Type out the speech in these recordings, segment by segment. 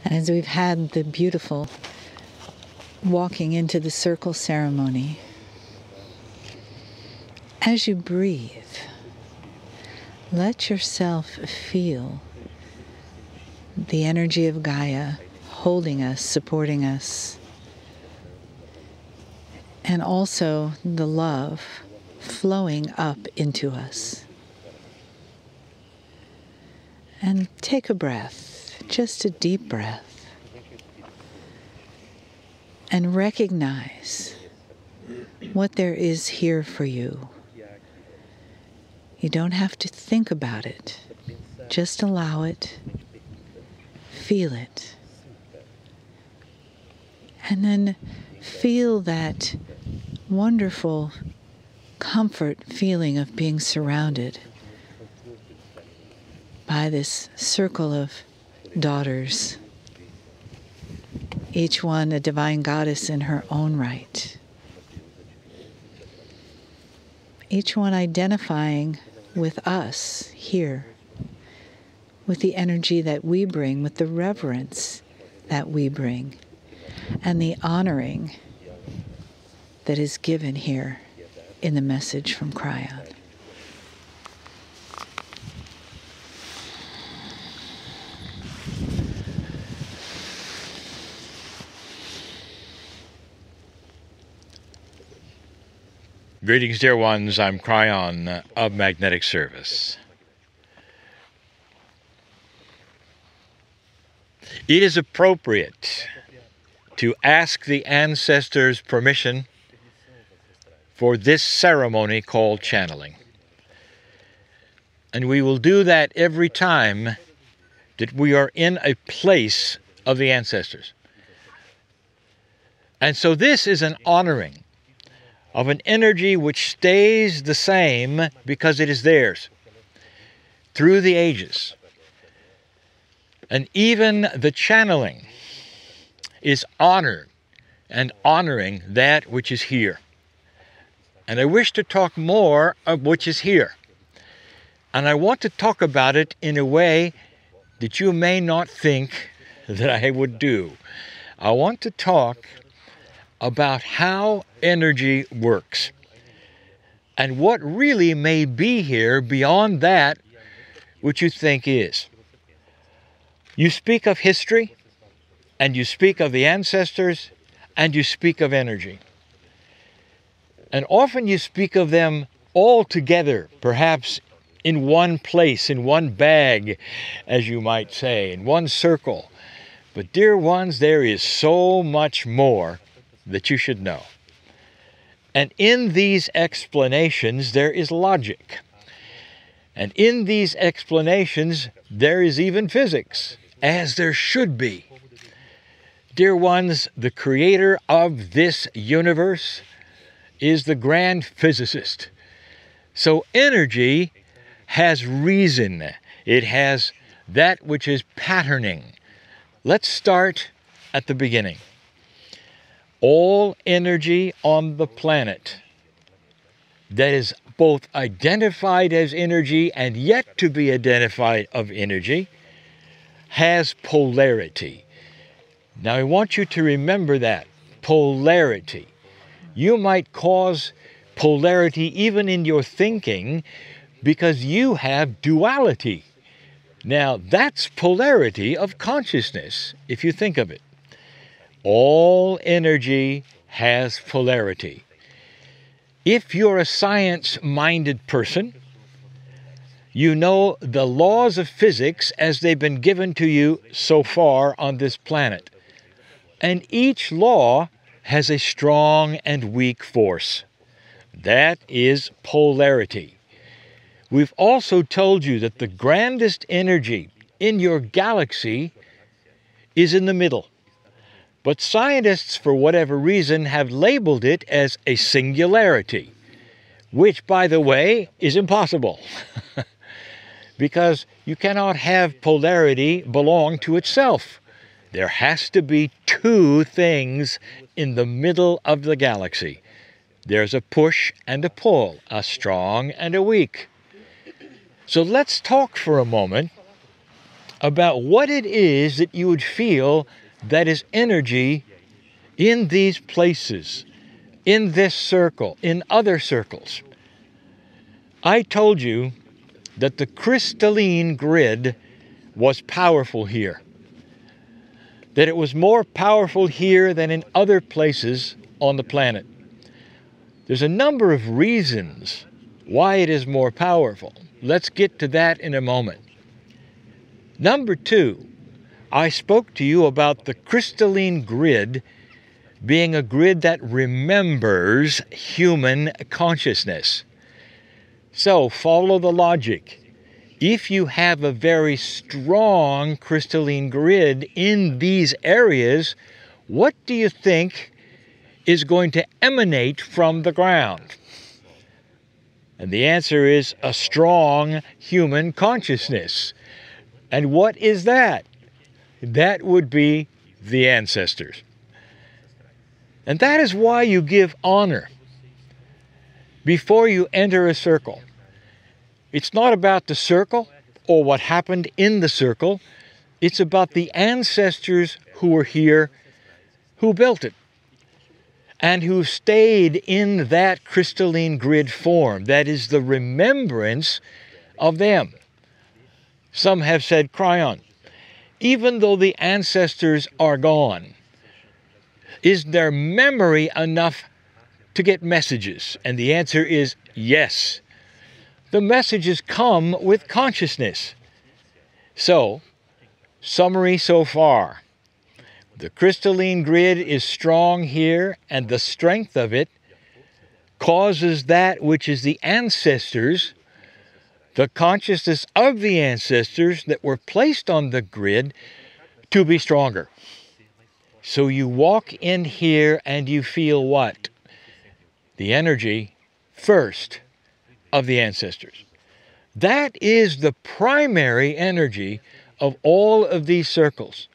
And as we've had the beautiful walking into the circle ceremony, as you breathe, let yourself feel the energy of Gaia holding us, supporting us, and also the love flowing up into us. And take a breath, just a deep breath, and recognize what there is here for you. You don't have to think about it. Just allow it, feel it, and then feel that wonderful comfort feeling of being surrounded by this circle of daughters, each one a divine goddess in her own right, each one identifying with us here, with the energy that we bring, with the reverence that we bring, and the honoring that is given here in the message from Kryon. Greetings, dear ones. I'm Kryon of Magnetic Service. It is appropriate to ask the ancestors' permission for this ceremony called channeling. And we will do that every time that we are in a place of the ancestors. And so this is an honoring of an energy which stays the same because it is theirs through the ages. And even the channeling is honored and honoring that which is here. And I wish to talk more of which is here. And I want to talk about it in a way that you may not think that I would do. I want to talk about how energy works and what really may be here beyond that which you think is. You speak of history, and you speak of the ancestors, and you speak of energy. And often you speak of them all together, perhaps in one place, in one bag, as you might say, in one circle. But dear ones, there is so much more that you should know. And in these explanations, there is logic. And in these explanations, there is even physics, as there should be. Dear ones, the creator of this universe is the grand physicist. So energy has reason. It has that which is patterning. Let's start at the beginning. All energy on the planet that is both identified as energy and yet to be identified of energy has polarity. Now I want you to remember that, polarity. You might cause polarity even in your thinking because you have duality. Now that's polarity of consciousness, if you think of it. All energy has polarity. If you're a science-minded person, you know the laws of physics as they've been given to you so far on this planet. And each law has a strong and weak force. That is polarity. We've also told you that the grandest energy in your galaxy is in the middle. But scientists, for whatever reason, have labeled it as a singularity, which, by the way, is impossible. Because you cannot have polarity belong to itself. There has to be two things in the middle of the galaxy. There's a push and a pull, a strong and a weak. So let's talk for a moment about what it is that you would feel that is energy in these places, in this circle, in other circles. I told you that the crystalline grid was powerful here, that it was more powerful here than in other places on the planet. There's a number of reasons why it is more powerful. Let's get to that in a moment. Number two, I spoke to you about the crystalline grid being a grid that remembers human consciousness. So, follow the logic. If you have a very strong crystalline grid in these areas, what do you think is going to emanate from the ground? And the answer is a strong human consciousness. And what is that? That would be the ancestors. And that is why you give honor before you enter a circle. It's not about the circle or what happened in the circle. It's about the ancestors who were here, who built it, and who stayed in that crystalline grid form. That is the remembrance of them. Some have said, Kryon, even though the ancestors are gone, is their memory enough to get messages? And the answer is yes. The messages come with consciousness. So, summary so far. The crystalline grid is strong here, and the strength of it causes that which is the ancestors, the consciousness of the ancestors that were placed on the grid, to be stronger. So you walk in here and you feel what? The energy first of the ancestors. That is the primary energy of all of these circles.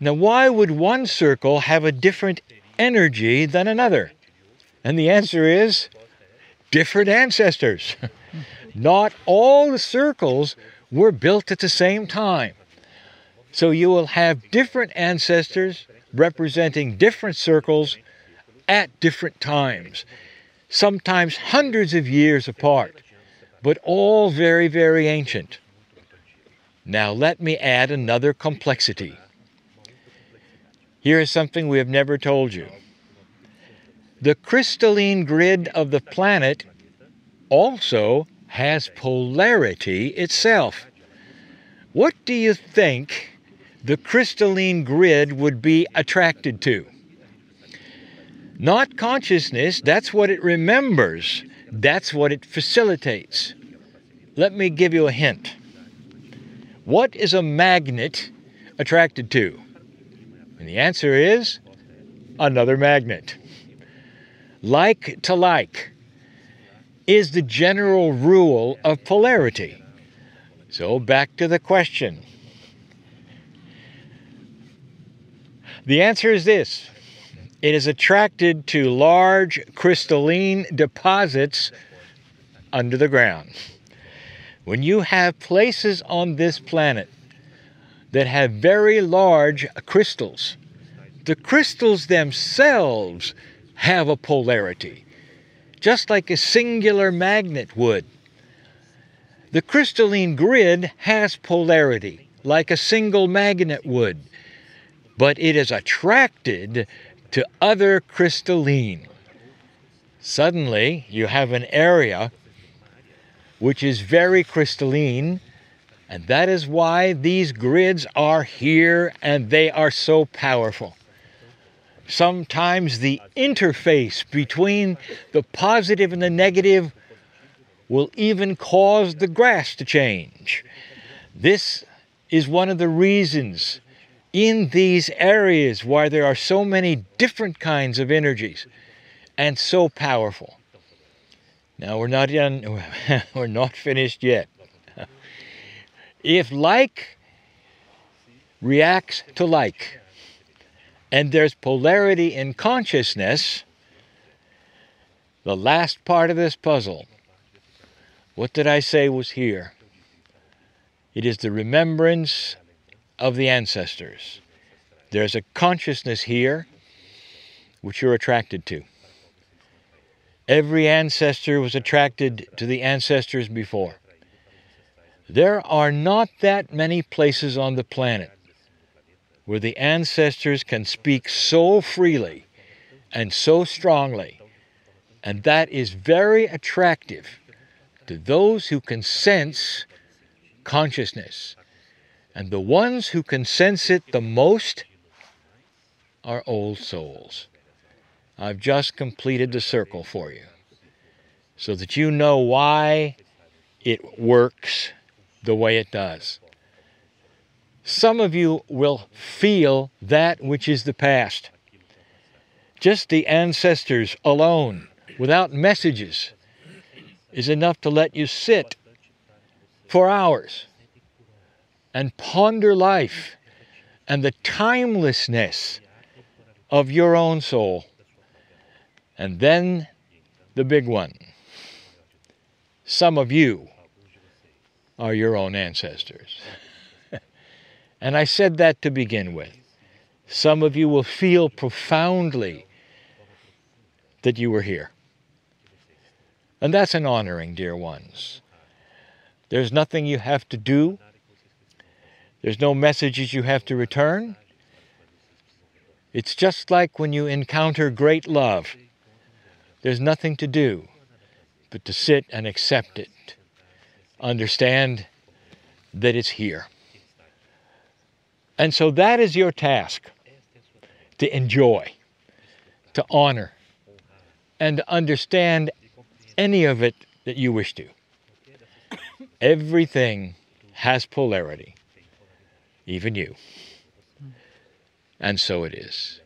Now, why would one circle have a different energy than another? And the answer is different ancestors. Not all the circles were built at the same time. So you will have different ancestors representing different circles at different times, sometimes hundreds of years apart, but all very, very ancient. Now let me add another complexity. Here is something we have never told you. The crystalline grid of the planet also has polarity itself. What do you think the crystalline grid would be attracted to? Not consciousness, that's what it remembers. That's what it facilitates. Let me give you a hint. What is a magnet attracted to? And the answer is another magnet. Like to like is the general rule of polarity. So back to the question. The answer is this. It is attracted to large crystalline deposits under the ground. When you have places on this planet that have very large crystals, the crystals themselves have a polarity, just like a singular magnet would. The crystalline grid has polarity, like a single magnet would, but it is attracted to other crystalline. Suddenly, you have an area which is very crystalline, and that is why these grids are here and they are so powerful. Sometimes the interface between the positive and the negative will even cause the grass to change. This is one of the reasons in these areas why there are so many different kinds of energies and so powerful. Now we're not done, we're not finished yet. If like reacts to like, and there's polarity in consciousness, the last part of this puzzle, what did I say was here? It is the remembrance of the ancestors. There's a consciousness here which you're attracted to. Every ancestor was attracted to the ancestors before. There are not that many places on the planet where the ancestors can speak so freely and so strongly, and that is very attractive to those who can sense consciousness. And the ones who can sense it the most are old souls. I've just completed the circle for you so that you know why it works the way it does. Some of you will feel that which is the past. Just the ancestors alone, without messages, is enough to let you sit for hours and ponder life and the timelessness of your own soul. And then the big one. Some of you are your own ancestors. And I said that to begin with. Some of you will feel profoundly that you were here. And that's an honoring, dear ones. There's nothing you have to do. There's no messages you have to return. It's just like when you encounter great love. There's nothing to do but to sit and accept it. Understand that it's here. And so that is your task, to enjoy, to honor, and to understand any of it that you wish to. Everything has polarity, even you. And so it is.